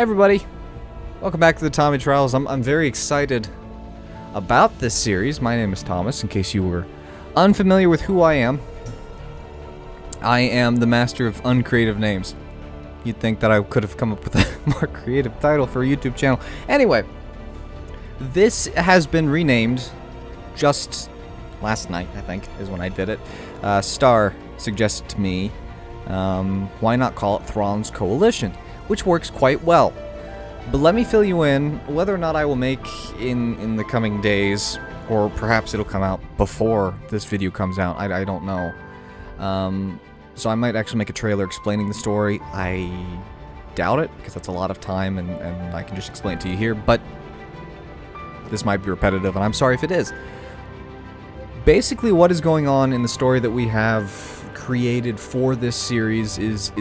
everybody, welcome back to the Tommy Trials. I'm very excited about this series. My name is Thomas, in case you were unfamiliar with who I am. I am the master of uncreative names. You'd think that I could have come up with a more creative title for a YouTube channel. Anyway, this has been renamed just last night, I think, is when I did it. Star suggested to me, why not call it Thrawn's Coalition, which works quite well. But let me fill you in whether or not I will make in the coming days, or perhaps it'll come out before this video comes out. I don't know. So I might actually make a trailer explaining the story. I doubt it, because that's a lot of time, and I can just explain it to you here, but this might be repetitive, and I'm sorry if it is. Basically, what is going on in the story that we have created for this series is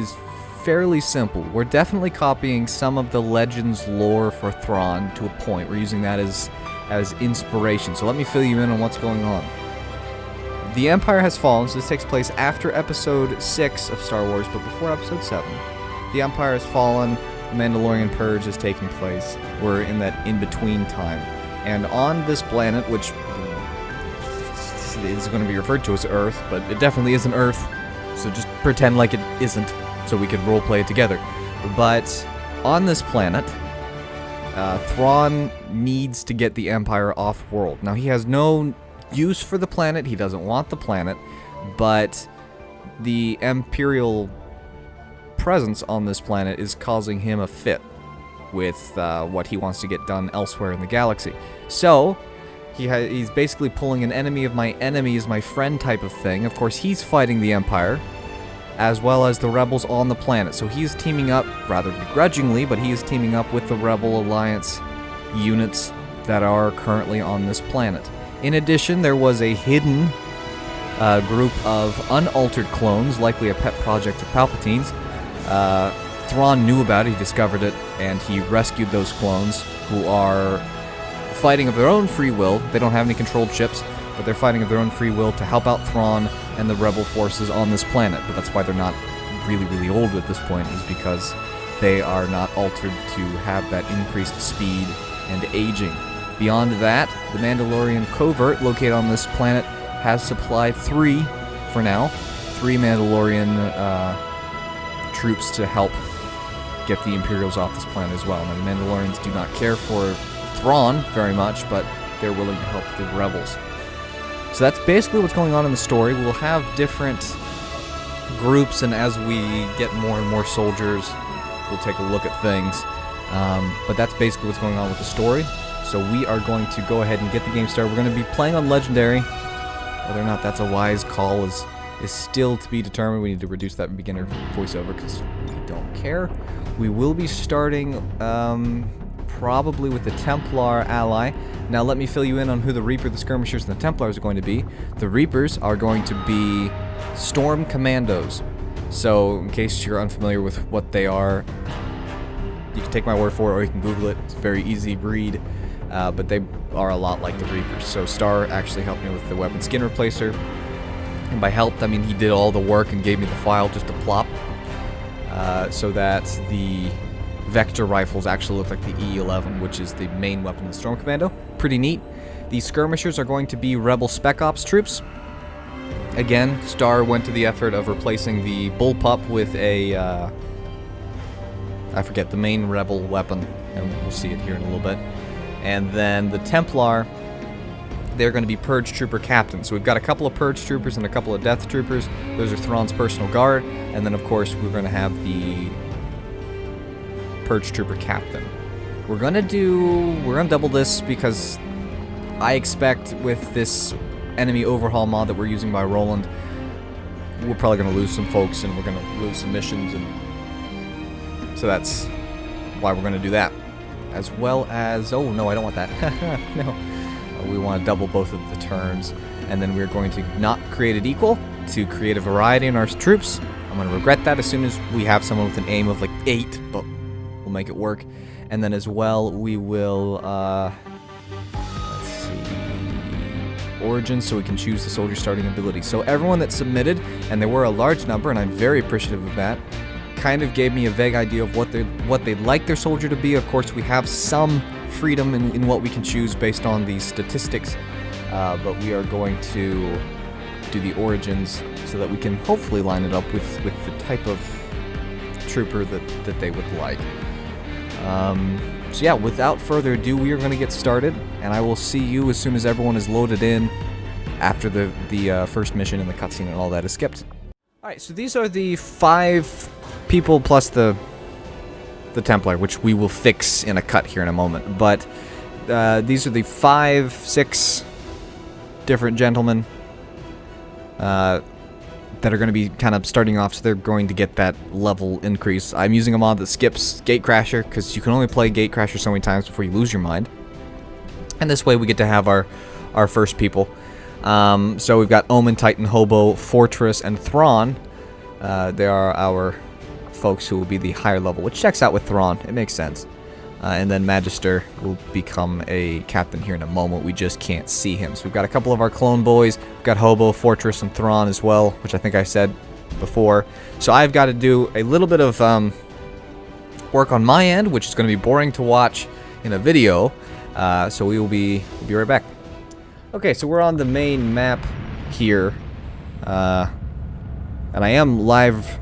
fairly simple. We're definitely copying some of the Legends lore for Thrawn to a point. We're using that as inspiration. So let me fill you in on what's going on. The Empire has fallen, so this takes place after Episode 6 of Star Wars, but before Episode 7. The Empire has fallen, the Mandalorian Purge is taking place. We're in that in-between time. And on this planet, which is going to be referred to as Earth, but it definitely isn't Earth, so just pretend like it isn't, so we can roleplay it together. But on this planet, Thrawn needs to get the Empire off-world. Now, he has no use for the planet, he doesn't want the planet, but the Imperial presence on this planet is causing him a fit with what he wants to get done elsewhere in the galaxy. So, he's basically pulling an enemy of my enemy is my friend type of thing. Of course, he's fighting the Empire, as well as the rebels on the planet. So he's teaming up, rather begrudgingly, but he is teaming up with the Rebel Alliance units that are currently on this planet. In addition, there was a hidden group of unaltered clones, likely a pet project of Palpatine's. Thrawn knew about it, he discovered it, and he rescued those clones, who are fighting of their own free will. They don't have any controlled ships, but they're fighting of their own free will to help out Thrawn and the rebel forces on this planet. But that's why they're not really old at this point, is because they are not altered to have that increased speed and aging. Beyond that, the Mandalorian covert located on this planet has supplied three Mandalorian troops to help get the Imperials off this planet as well. Now, the Mandalorians do not care for Thrawn very much, but they're willing to help the rebels. So that's basically what's going on in the story. We'll have different groups, and as we get more and more soldiers, we'll take a look at things. But that's basically what's going on with the story. So we are going to go ahead and get the game started. We're going to be playing on Legendary. Whether or not that's a wise call is still to be determined. We need to reduce that beginner voiceover because we don't care. We will be starting probably with the Templar ally. Now let me fill you in on who the Reaper, the Skirmishers, and the Templars are going to be. The Reapers are going to be Storm Commandos. So in case you're unfamiliar with what they are, you can take my word for it or you can Google it. It's a very easy read. But they are a lot like the Reapers. So Star actually helped me with the weapon skin replacer. And by helped, I mean he did all the work and gave me the file just to plop. So that the Vector rifles actually look like the E11, which is the main weapon of the Storm Commando. Pretty neat. The Skirmishers are going to be Rebel Spec Ops troops. Again, Star went to the effort of replacing the Bullpup with a, I forget, the main Rebel weapon, and we'll see it here in a little bit. And then the Templar, they're going to be Purge Trooper Captains. So we've got a couple of Purge Troopers and a couple of Death Troopers. Those are Thrawn's personal guard. And then, of course, we're going to have the Purge Trooper Captain. We're going to double this because I expect with this enemy overhaul mod that we're using by Roland, we're probably going to lose some folks and we're going to lose some missions. And so that's why we're going to do that. As well as, oh no, I don't want that. No. We want to double both of the turns. And then we're going to not create it equal, to create a variety in our troops. I'm going to regret that as soon as we have someone with an aim of like 8, but we'll make it work. And then as well, we will, let's see, origins, so we can choose the soldier starting ability. So everyone that submitted, and there were a large number, and I'm very appreciative of that, kind of gave me a vague idea of what they'd like their soldier to be. Of course, we have some freedom in what we can choose based on the statistics, but we are going to do the origins so that we can hopefully line it up with the type of trooper that they would like. So yeah, without further ado, we are going to get started, and I will see you as soon as everyone is loaded in after the first mission and the cutscene and all that is skipped. Alright, so these are the 5 people plus the Templar, which we will fix in a cut here in a moment. But these are the 5-6 different gentlemen that are going to be kind of starting off, so they're going to get that level increase. I'm using a mod that skips Gatecrasher, because you can only play Gatecrasher so many times before you lose your mind. And this way we get to have our first people. So we've got Omen, Titan, Hobo, Fortress, and Thrawn. They are our folks who will be the higher level, which checks out with Thrawn. It makes sense. And then Magister will become a captain here in a moment. We just can't see him. So we've got a couple of our clone boys. We've got Hobo, Fortress, and Thrawn as well, which I think I said before. So I've got to do a little bit of work on my end, which is going to be boring to watch in a video. So we'll be right back. Okay, so we're on the main map here. And I am live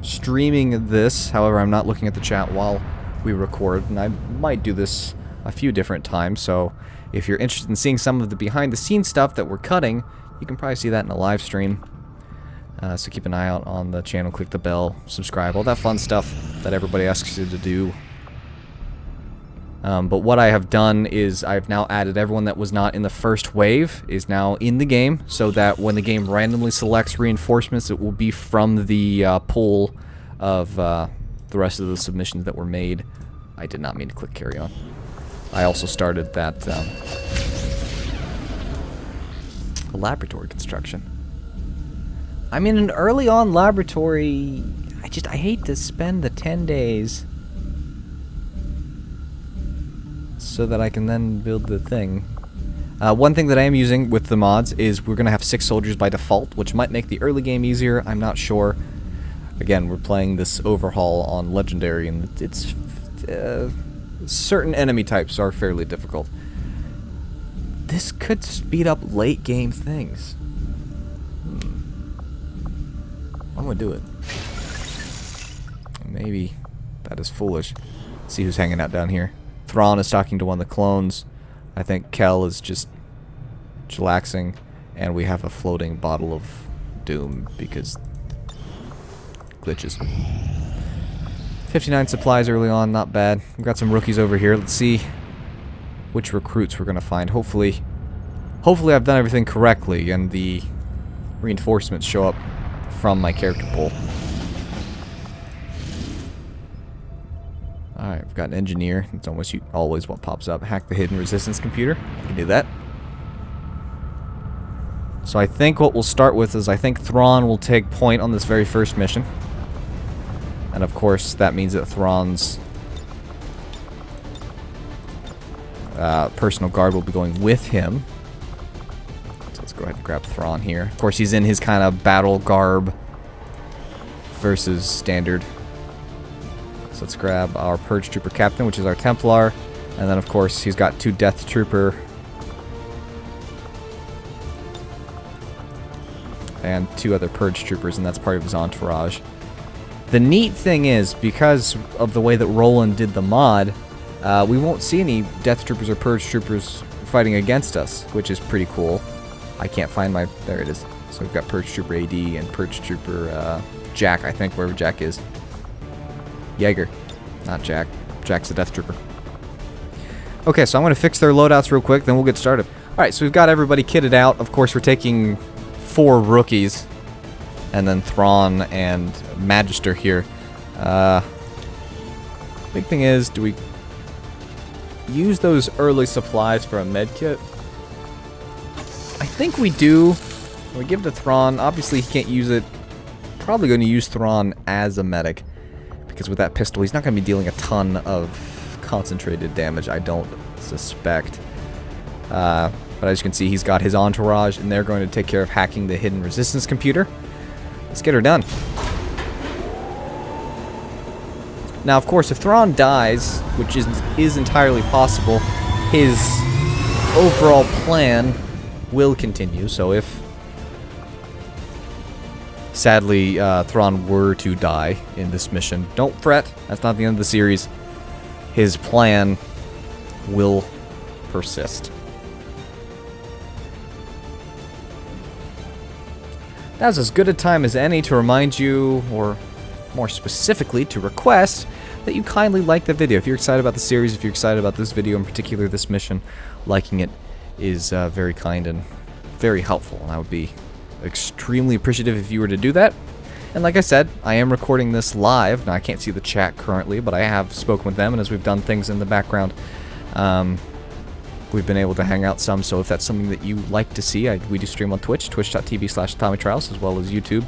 streaming this. However, I'm not looking at the chat while we record, and I might do this a few different times, so if you're interested in seeing some of the behind-the-scenes stuff that we're cutting, you can probably see that in a live stream. So keep an eye out on the channel, click the bell, subscribe, all that fun stuff that everybody asks you to do. But what I have done is I've now added everyone that was not in the first wave is now in the game, so that when the game randomly selects reinforcements, it will be from the pool of the rest of the submissions that were made. I did not mean to click carry on. I also started that laboratory construction. I'm in an early on laboratory. I hate to spend the 10 days so that I can then build the thing. One thing that I am using with the mods is we're going to have 6 soldiers by default, which might make the early game easier. I'm not sure. Again, we're playing this overhaul on Legendary, and it's certain enemy types are fairly difficult. This could speed up late game things. I'm gonna do it. Maybe that is foolish. Let's see who's hanging out down here. Thrawn is talking to one of the clones. I think Kel is just chillaxing, and we have a floating bottle of doom because glitches. 59 supplies early on, not bad. We've got some rookies over here. Let's see which recruits we're gonna find. Hopefully I've done everything correctly and the reinforcements show up from my character pool. Alright, we've got an engineer. It's almost always what pops up. Hack the hidden resistance computer. You can do that. So I think what we'll start with is I think Thrawn will take point on this very first mission. And of course, that means that Thrawn's personal guard will be going with him. So let's go ahead and grab Thrawn here. Of course, he's in his kind of battle garb versus standard. So let's grab our Purge Trooper Captain, which is our Templar. And then, of course, he's got 2 Death Trooper and 2 other Purge Troopers, and that's part of his entourage. The neat thing is, because of the way that Roland did the mod, we won't see any Death Troopers or Purge Troopers fighting against us, which is pretty cool. I can't find my... There it is. So we've got Purge Trooper AD and Purge Trooper Jack, I think, wherever Jack is. Jaeger, not Jack. Jack's a Death Trooper. Okay, so I'm going to fix their loadouts real quick, then we'll get started. Alright, so we've got everybody kitted out. Of course, we're taking 4 rookies. And then Thrawn and Magister here. Big thing is, do we use those early supplies for a med kit? I think we do. We give it to Thrawn. Obviously, he can't use it. Probably going to use Thrawn as a medic. Because with that pistol, he's not going to be dealing a ton of concentrated damage, I don't suspect. But as you can see, he's got his entourage, and they're going to take care of hacking the hidden resistance computer. Let's get her done. Now, of course, if Thrawn dies, which is entirely possible, his overall plan will continue. So if, sadly, Thrawn were to die in this mission, don't fret. That's not the end of the series. His plan will persist. Now's as good a time as any to remind you, or more specifically, to request that you kindly like the video. If you're excited about the series, if you're excited about this video in particular, this mission, liking it is very kind and very helpful, and I would be extremely appreciative if you were to do that. And like I said, I am recording this live. Now, I can't see the chat currently, but I have spoken with them, and as we've done things in the background, we've been able to hang out some. So if that's something that you like to see, we do stream on Twitch, twitch.tv/TommyTrials, as well as YouTube.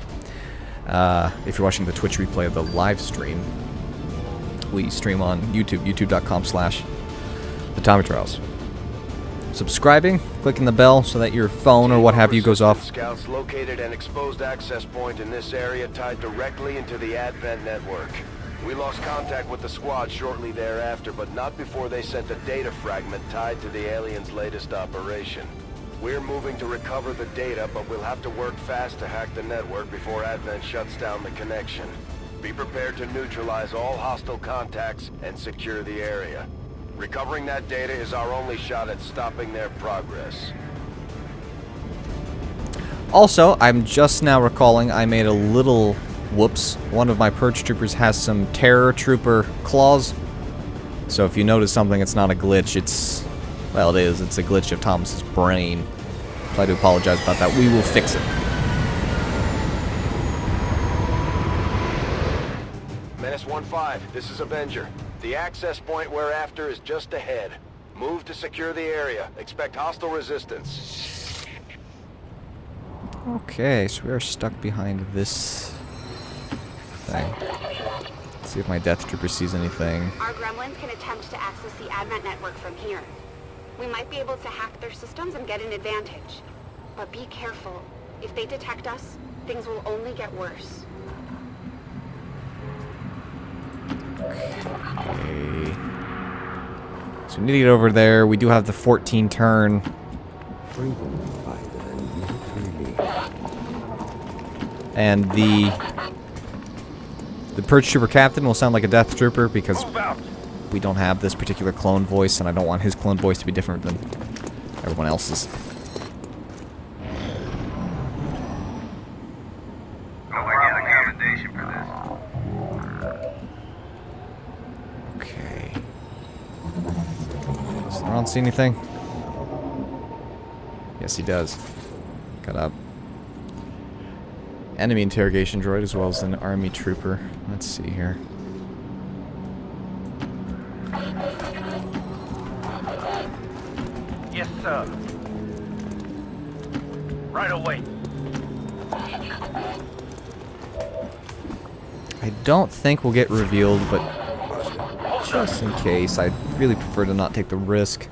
If you're watching the Twitch replay of the live stream, we stream on YouTube, youtube.com/TheTommyTrials. Subscribing, clicking the bell so that your phone or what have you goes off. Scouts located an exposed access point in this area tied directly into the Advent network. We lost contact with the squad shortly thereafter, but not before they sent a data fragment tied to the aliens' latest operation. We're moving to recover the data, but we'll have to work fast to hack the network before Advent shuts down the connection. Be prepared to neutralize all hostile contacts and secure the area. Recovering that data is our only shot at stopping their progress. Also, I'm just now recalling I made a little whoops. One of my purge troopers has some terror trooper claws. So if you notice something, it's not a glitch. Well, it is. It's a glitch of Thomas's brain. So I do apologize about that. We will fix it. Menace 1-5, this is Avenger. The access point we're after is just ahead. Move to secure the area. Expect hostile resistance. Okay, so we are stuck behind this thing. Let's see if my Death Trooper sees anything. Our gremlins can attempt to access the Advent network from here. We might be able to hack their systems and get an advantage. But be careful. If they detect us, things will only get worse. Okay. So we need to get over there. We do have the 14 turn. And the Purge Trooper Captain will sound like a Death Trooper because we don't have this particular clone voice, and I don't want his clone voice to be different than everyone else's. Okay. Does Thrawn see anything? Yes, he does. Got up. Enemy interrogation droid as well as an army trooper. Let's see here. Yes, sir. Right away. I don't think we'll get revealed, but just in case, I'd really prefer to not take the risk.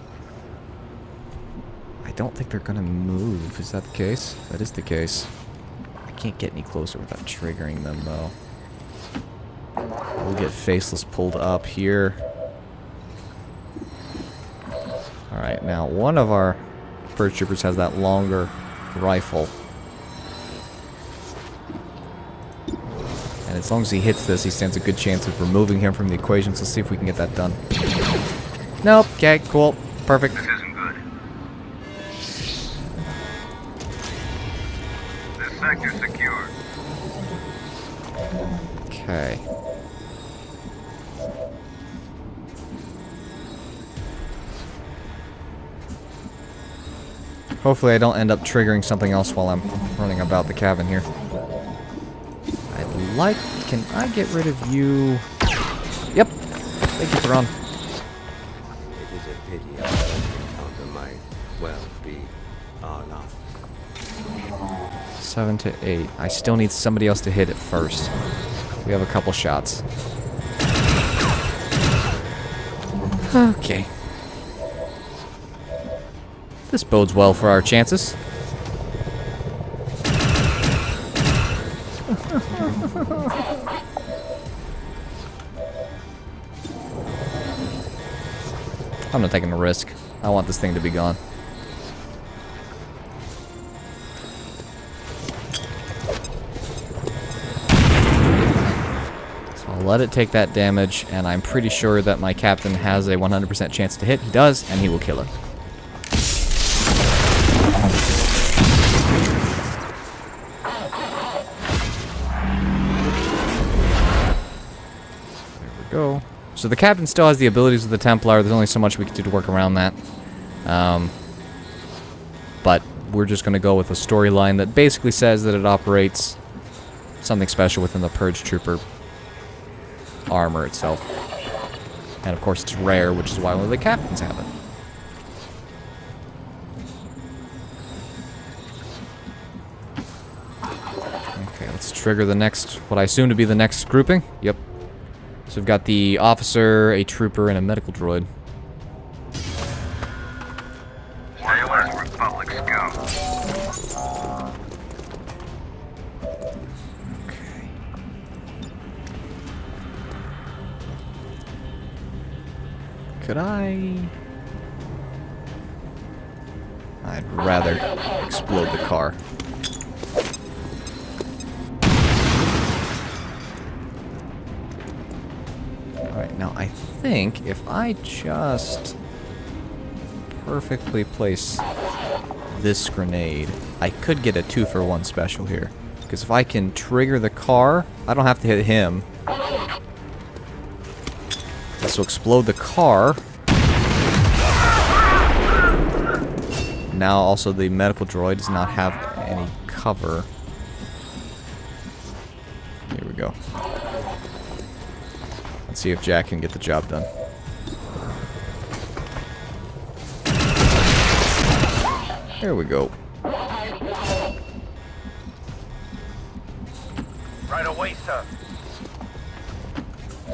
I don't think they're gonna move. Is that the case? That is the case. I can't get any closer without triggering them, though. We'll get Faceless pulled up here. Alright, now one of our Purge Troopers has that longer rifle. And as long as he hits this, he stands a good chance of removing him from the equation, so let's see if we can get that done. Nope, okay, cool, perfect. This isn't good. This sector's secure. Okay. Hopefully I don't end up triggering something else while I'm running about the cabin here. I'd like... Can I get rid of you? Yep. Thank you, Thrawn. It is a pity our encounter might well be our last. 7 to 8. I still need somebody else to hit it first. We have a couple shots. Okay. This bodes well for our chances. I'm not taking a risk. I want this thing to be gone. So I'll let it take that damage, and I'm pretty sure that my captain has a 100% chance to hit. He does, and he will kill it. Go. So the captain still has the abilities of the Templar. There's only so much we can do to work around that. But we're just going to go with a storyline that basically says that it operates something special within the Purge Trooper armor itself. And of course it's rare, which is why only the captains have it. Okay, let's trigger the next, what I assume to be the next grouping. Yep. So we've got the officer, a trooper, and a medical droid. Stay alert, Republic scum. Okay. Could I... I'd rather explode the car. Alright, now I think if I just perfectly place this grenade, I could get a 2-for-1 special here. Because if I can trigger the car, I don't have to hit him. This will explode the car. Now also the medical droid does not have any cover. Here we go. Let's see if Jack can get the job done. There we go. Right away, sir.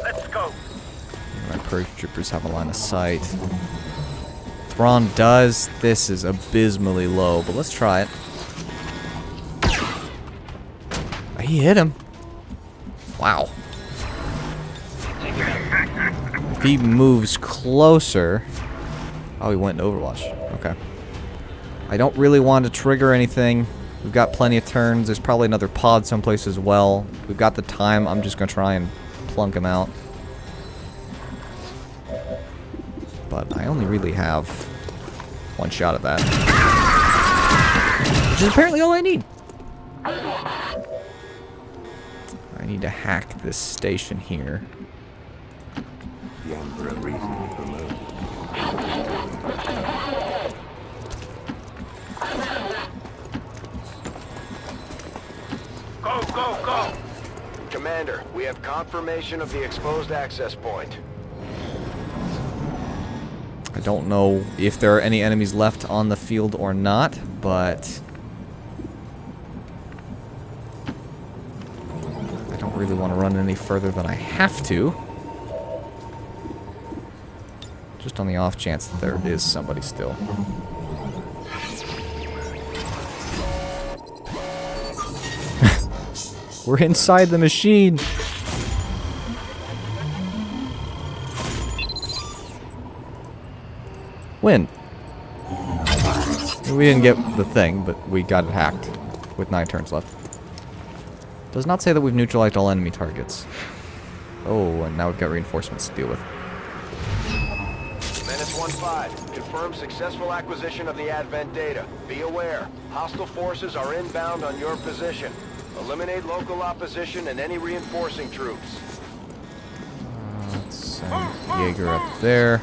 Let's go. My Purge Troopers have a line of sight. Thrawn does. This is abysmally low, but let's try it. He hit him. Wow. If he moves closer... Oh, he went into Overwatch. Okay. I don't really want to trigger anything. We've got plenty of turns. There's probably another pod someplace as well. We've got the time. I'm just going to try and plunk him out. But I only really have one shot at that. Which is apparently all I need. I need to hack this station here. The Emperor recently promoted. Go, go, go! Commander, we have confirmation of the exposed access point. I don't know if there are any enemies left on the field or not, but... I don't really want to run any further than I have to. Just on the off chance that there is somebody still. We're inside the machine! Win! We didn't get the thing, but we got it hacked with 9 turns left. Does not say that we've neutralized all enemy targets. Oh, and now we've got reinforcements to deal with. Menace 1-5, confirm successful acquisition of the Advent data. Be aware, hostile forces are inbound on your position. Eliminate local opposition and any reinforcing troops. Let's send Jaeger up there.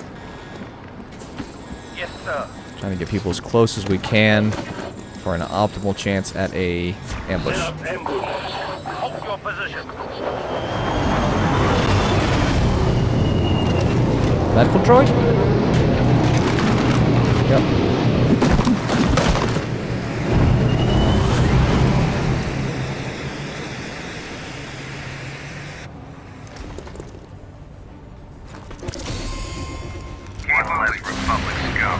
Yes, sir. Trying to get people as close as we can for an optimal chance at a ambush. Set up ambush. Hold your position. Medical droid? Yep. Equalized Republic scum.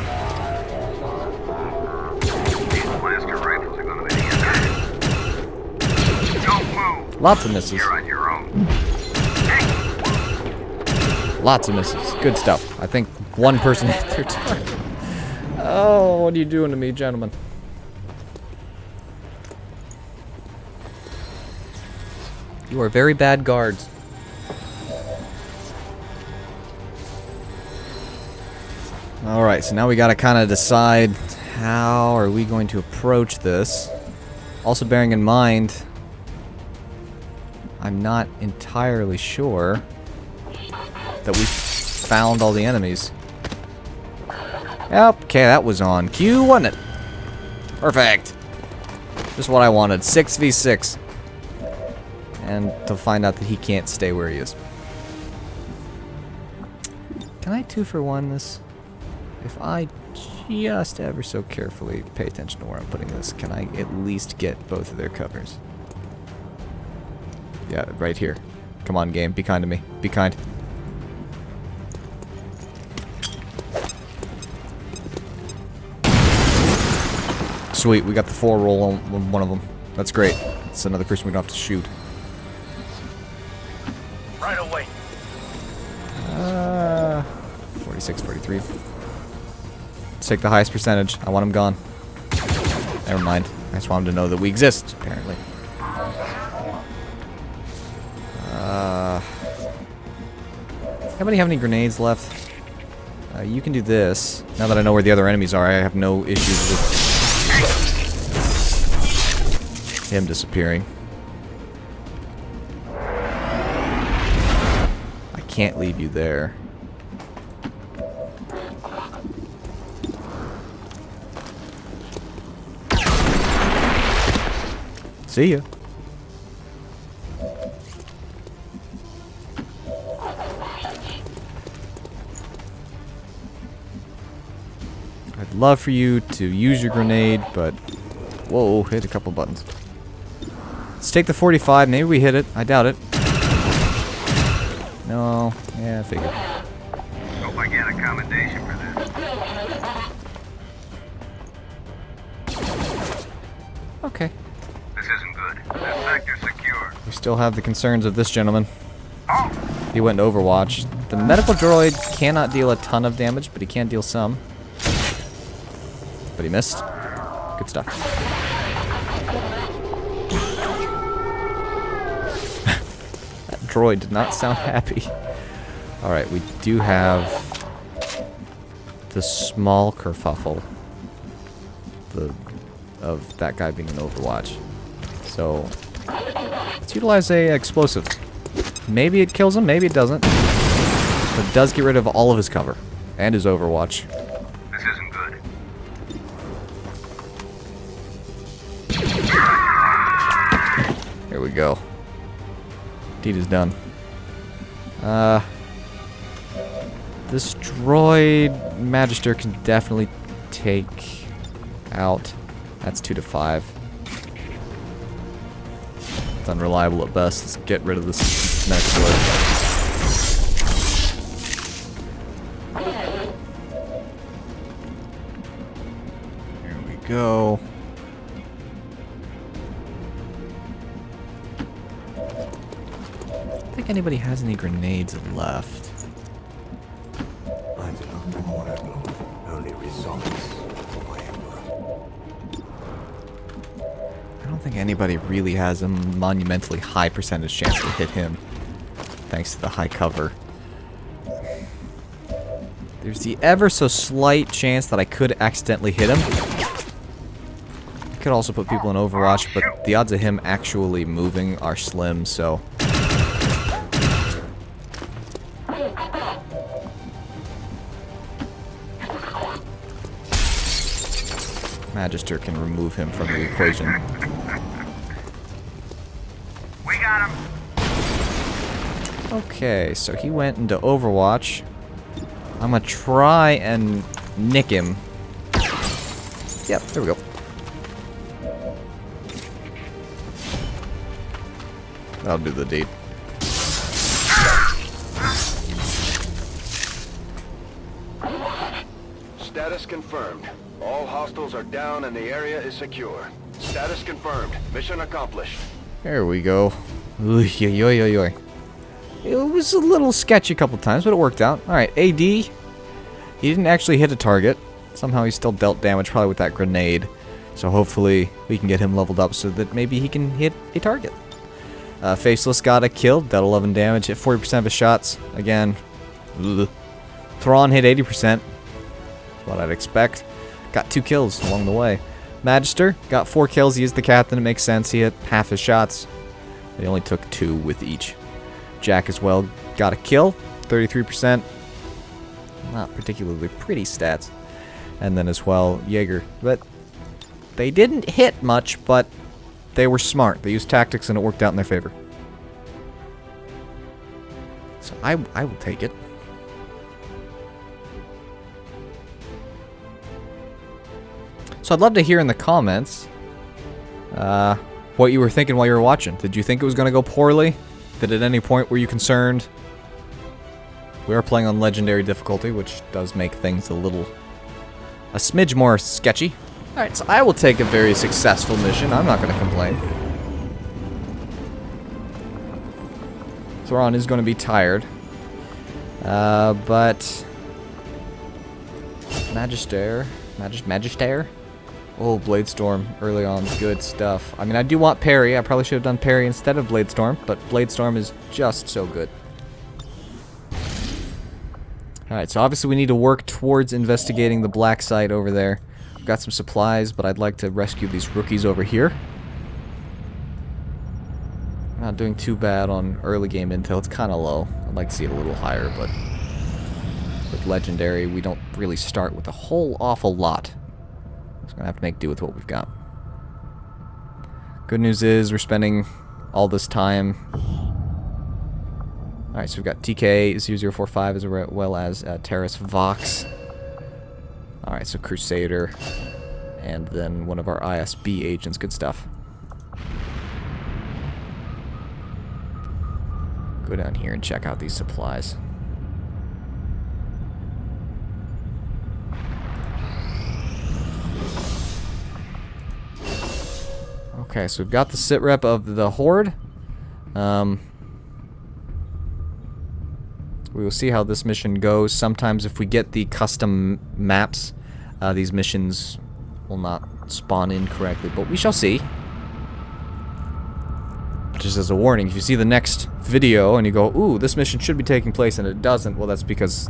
These blaster rifles are gonna be the Don't move. Lots of misses. You're on your own. Lots of misses. Good stuff. I think make one person hit their target. Oh, what are you doing to me, gentlemen? You are very bad guards. Alright, so now we gotta kind of decide how are we going to approach this. Also bearing in mind, I'm not entirely sure that we found all the enemies. Yep, okay, that was on cue, wasn't it? Perfect. Just what I wanted, 6v6. And to find out that he can't stay where he is. Can I 2-for-1 this? If I just ever so carefully pay attention to where I'm putting this, can I at least get both of their covers? Yeah, right here. Come on, game. Be kind to me. Be kind. Sweet, we got the 4 roll on one of them. That's great. That's another person we don't have to shoot. Right away. 46, 43. Let's take the highest percentage. I want him gone. Never mind. I just want him to know that we exist, apparently. Anybody have any grenades left? You can do this. Now that I know where the other enemies are, I have no issues with him disappearing. I can't leave you there. See ya. I'd love for you to use your grenade, but... Whoa, hit a couple buttons. Let's take the 45. Maybe we hit it. I doubt it. No. Yeah, I figured. Hope I get a commendation for this. Okay. This isn't good. That sector's secure. We still have the concerns of this gentleman. Oh! He went to Overwatch. The medical droid cannot deal a ton of damage, but he can deal some. But he missed. Good stuff. That droid did not sound happy. Alright, we do have the small kerfuffle of that guy being in Overwatch. So, let's utilize a explosive. Maybe it kills him, maybe it doesn't. But it does get rid of all of his cover. And his Overwatch. This isn't good. Here we go. Deed is done. This droid Magister can definitely take out. That's 2 to 5. It's unreliable at best. Let's get rid of this next droid. Here we go. I don't think anybody has any grenades left. I do not require only results for my emperor. I don't think anybody really has a monumentally high percentage chance to hit him, thanks to the high cover. There's the ever so slight chance that I could accidentally hit him. I could also put people in Overwatch, but the odds of him actually moving are slim, so... Magister can remove him from the equation. We got him. Okay, so he went into Overwatch. I'm gonna try and nick him. Yep, there we go. That'll do the deed. Status confirmed. All hostiles are down and the area is secure. Status confirmed. Mission accomplished. There we go. Oy, oy, oy, oy, oy. It was a little sketchy a couple times, but it worked out. Alright, AD. He didn't actually hit a target. Somehow he still dealt damage, probably with that grenade. So hopefully we can get him leveled up so that maybe he can hit a target. Faceless got a kill, dealt 11 damage, hit 40% of his shots. Again, ugh. Thrawn hit 80%. That's what I'd expect. Got 2 kills along the way. Magister got 4 kills. He is the captain. It makes sense. He hit half his shots. But he only took 2 with each. Jack as well got a kill, 33%. Not particularly pretty stats. And then as well, Jaeger. But they didn't hit much, but they were smart. They used tactics and it worked out in their favor. So I will take it. So I'd love to hear in the comments what you were thinking while you were watching. Did you think it was going to go poorly? Did at any point were you concerned? We are playing on legendary difficulty, which does make things a smidge more sketchy. Alright, so I will take a very successful mission. I'm not going to complain. Thrawn is going to be tired. But Magister. Oh, Bladestorm early on. Good stuff. I mean, I do want parry. I probably should have done parry instead of Bladestorm, but Bladestorm is just so good. Alright, so obviously we need to work towards investigating the black site over there. We've got some supplies, but I'd like to rescue these rookies over here. Not doing too bad on early game intel. It's kind of low. I'd like to see it a little higher, but with legendary, we don't really start with a whole awful lot. So I'm going to have to make do with what we've got. Good news is we're spending all this time. Alright, so we've got TK0045 as well as Terrace Vox. Alright, so Crusader. And then one of our ISB agents. Good stuff. Go down here and check out these supplies. Okay, so we've got the sitrep of the Horde. We will see how this mission goes. Sometimes if we get the custom maps, these missions will not spawn in correctly, but we shall see. Just as a warning, if you see the next video and you go, ooh, this mission should be taking place and it doesn't, well, that's because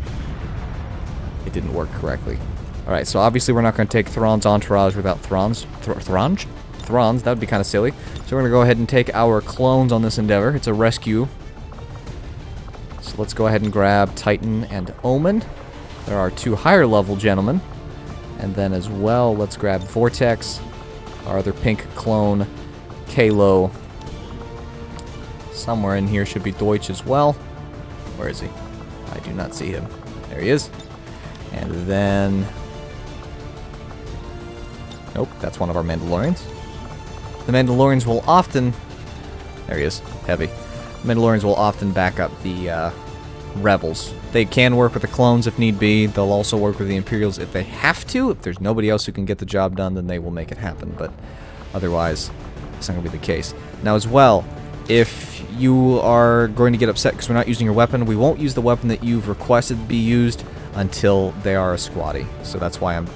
it didn't work correctly. Alright, so obviously we're not going to take Thrawn's entourage without Thrawn's, that would be kind of silly. So we're going to go ahead and take our clones on this endeavor. It's a rescue. So let's go ahead and grab Titan and Omen. There are 2 higher level gentlemen. And then as well, let's grab Vortex, our other pink clone, Kalo. Somewhere in here should be Deutsch as well. Where is he? I do not see him. There he is. And then... Nope, that's one of our Mandalorians. The Mandalorians will often... There he is. Heavy. Mandalorians will often back up the rebels. They can work with the clones if need be. They'll also work with the Imperials if they have to. If there's nobody else who can get the job done, then they will make it happen. But otherwise, it's not going to be the case. Now as well, if you are going to get upset because we're not using your weapon, we won't use the weapon that you've requested be used until they are a squatty. So that's why I'm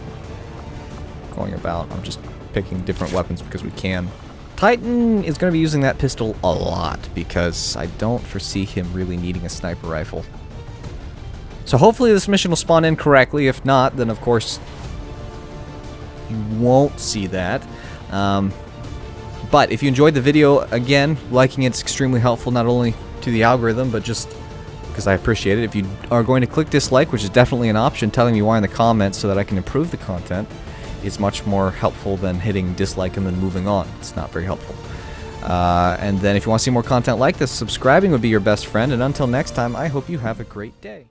going about. I'm just picking different weapons because we can. Titan is going to be using that pistol a lot because I don't foresee him really needing a sniper rifle. So hopefully this mission will spawn in correctly. If not, then of course you won't see that. But if you enjoyed the video, again, liking it's extremely helpful not only to the algorithm, but just because I appreciate it. If you are going to click dislike, which is definitely an option, telling me why in the comments so that I can improve the content, is much more helpful than hitting dislike and then moving on. It's not very helpful. And then if you want to see more content like this, subscribing would be your best friend. And until next time, I hope you have a great day.